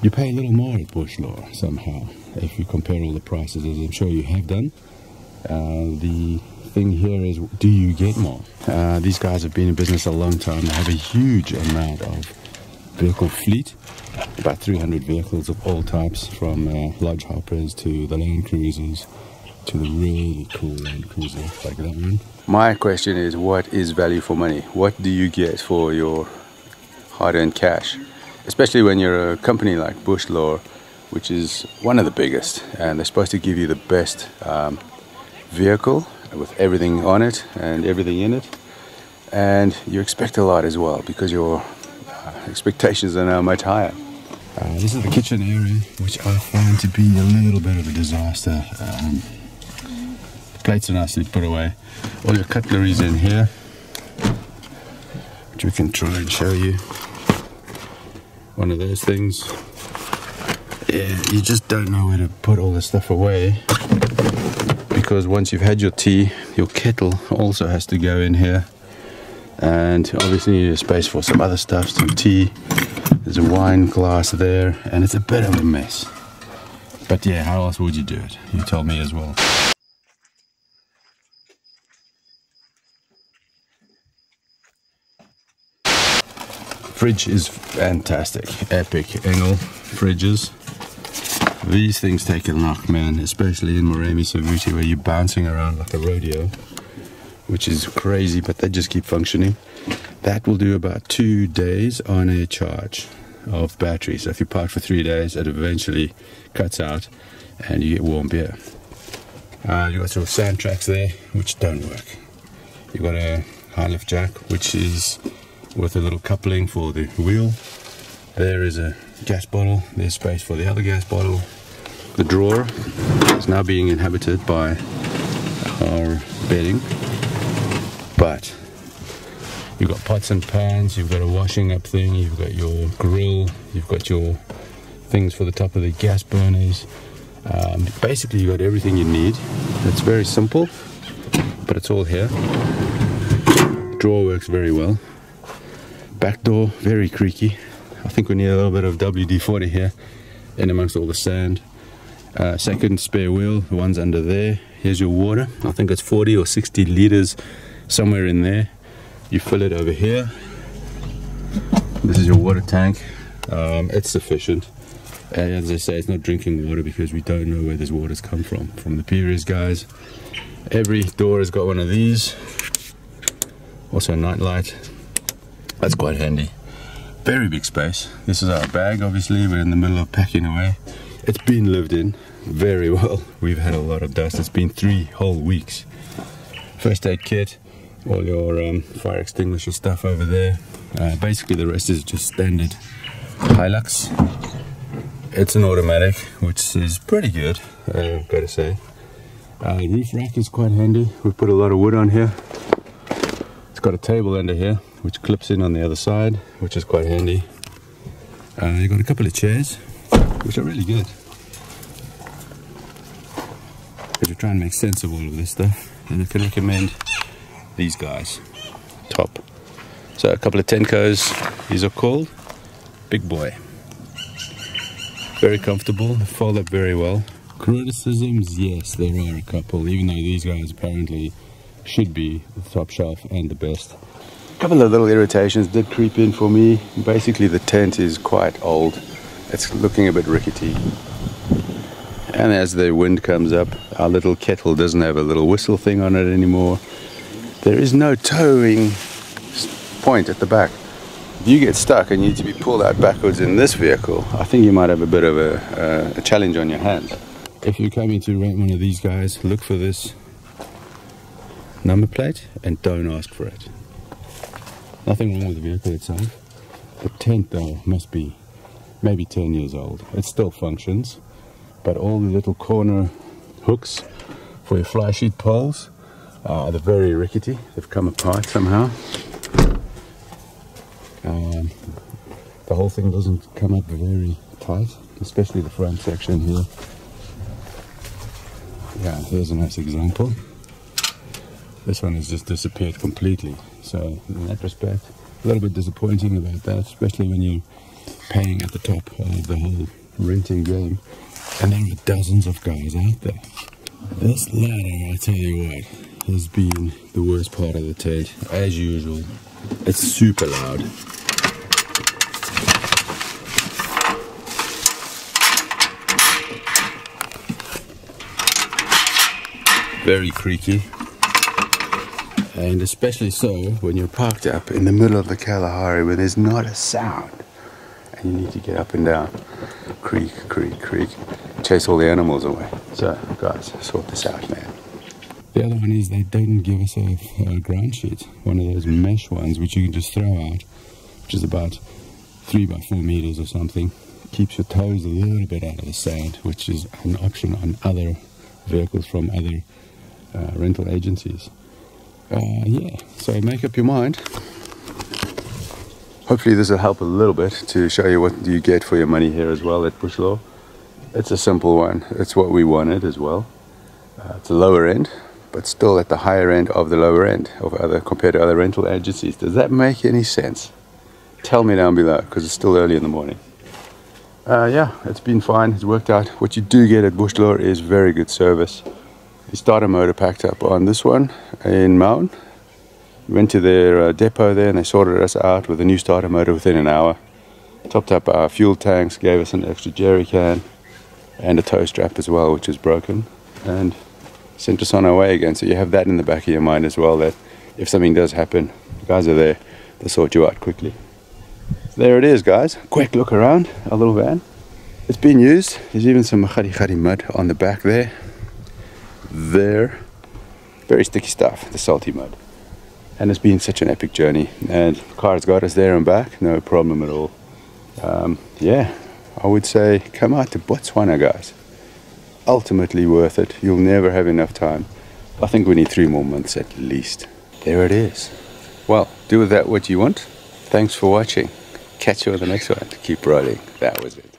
You pay a little more at Bushlore somehow, if you compare all the prices, as I'm sure you have done. The thing here is, do you get more? These guys have been in business a long time. They have a huge amount of vehicle fleet, about 300 vehicles of all types, from lodge hoppers to the Land Cruisers to the really cool Land Cruiser like that one. My question is, what is value for money? What do you get for your hard-earned cash? Especially when you're a company like Bushlore, which is one of the biggest, and they're supposed to give you the best vehicle with everything on it and everything in it, and you expect a lot as well because your expectations are now much higher. This is the kitchen area, which I find to be a little bit of a disaster. The plates are nicely put away. All your cutlery is in here, which we can try and show you. One of those things. Yeah, you just don't know where to put all this stuff away, because once you've had your tea, your kettle also has to go in here, and obviously you need a space for some other stuff, some tea. There's a wine glass there, and it's a bit of a mess. But yeah, how else would you do it? You tell me as well. Fridge is fantastic, epic Engel fridges. These things take a knock, man, especially in Moremi Savuti, where you're bouncing around like a rodeo, which is crazy, but they just keep functioning. That will do about 2 days on a charge of battery. So if you park for 3 days, it eventually cuts out and you get warm beer. You got your sand tracks there, which don't work. You got a high lift jack, which is with a little coupling for the wheel. There is a gas bottle, there's space for the other gas bottle. The drawer is now being inhabited by our bedding, but you've got pots and pans, you've got a washing up thing, you've got your grill, you've got your things for the top of the gas burners. Basically you've got everything you need. It's very simple, but it's all here. The drawer works very well. Back door, very creaky. I think we need a little bit of WD-40 here in amongst all the sand. Second spare wheel, the one's under there. Here's your water. I think it's 40 or 60 liters, somewhere in there. You fill it over here. This is your water tank. It's sufficient. And as I say, it's not drinking water because we don't know where this water's come from the previous guys. Every door has got one of these. Also a night light. That's quite handy. Very big space. This is our bag, obviously. We're in the middle of packing away. It's been lived in very well. We've had a lot of dust. It's been 3 whole weeks. First aid kit, all your fire extinguisher stuff over there. Basically the rest is just standard Hilux. It's an automatic, which is pretty good, I've got to say. Roof rack is quite handy. We've put a lot of wood on here. It's got a table under here, which clips in on the other side, which is quite handy. You've got a couple of chairs, which are really good. Because we try and make sense of all of this stuff, and I can recommend these guys. Top. So a couple of Tenkos, these are called Big Boy. Very comfortable, they fold up very well. Criticisms, yes, there are a couple, even though these guys apparently should be the top shelf and the best. A couple of little irritations did creep in for me. Basically the tent is quite old. It's looking a bit rickety. And as the wind comes up, our little kettle doesn't have a little whistle thing on it anymore. There is no towing point at the back. If you get stuck and you need to be pulled out backwards in this vehicle, I think you might have a bit of a challenge on your hands. If you're coming to rent one of these guys, look for this number plate and don't ask for it. Nothing wrong with the vehicle itself. The tent though must be maybe 10 years old. It still functions, but all the little corner hooks for your fly sheet poles, they're very rickety. They've come apart somehow. The whole thing doesn't come up very tight, especially the front section here. Yeah, here's a nice example. This one has just disappeared completely. So in that respect, a little bit disappointing about that, especially when you paying at the top of the whole renting game. And there are dozens of guys out there. This ladder, I tell you what, has been the worst part of the tent, as usual. It's super loud. Very creaky. And especially so when you're parked up in the middle of the Kalahari where there's not a sound. And you need to get up and down. Creak, creak, creak. Chase all the animals away. So, guys, sort this out, man. The other one is they didn't give us a ground sheet. One of those mesh ones which you can just throw out, which is about 3 by 4 meters or something. Keeps your toes a little bit out of the sand, which is an option on other vehicles from other rental agencies. Yeah, so make up your mind. Hopefully this will help a little bit to show you what you get for your money here as well at Bushlore. It's a simple one. It's what we wanted as well. It's a lower end, but still at the higher end of the lower end of compared to other rental agencies. Does that make any sense? Tell me down below, because it's still early in the morning. Yeah, it's been fine. It's worked out. What you do get at Bushlore is very good service. The starter motor packed up on this one in Mount. We went to their depot there and they sorted us out with a new starter motor within an hour. Topped up our fuel tanks, gave us an extra jerry can and a tow strap as well, which is broken, and sent us on our way again. So you have that in the back of your mind as well, that if something does happen, the guys are there, they'll sort you out quickly. So there it is, guys. Quick look around our little van. It's been used. There's even some khadi mud on the back there. Very sticky stuff, the salty mud. And it's been such an epic journey, and the car's got us there and back, no problem at all. Yeah, I would say come out to Botswana, guys. Ultimately worth it. You'll never have enough time. I think we need 3 more months at least. There it is. Well, do with that what you want. Thanks for watching. Catch you on the next one. Keep riding. That was it.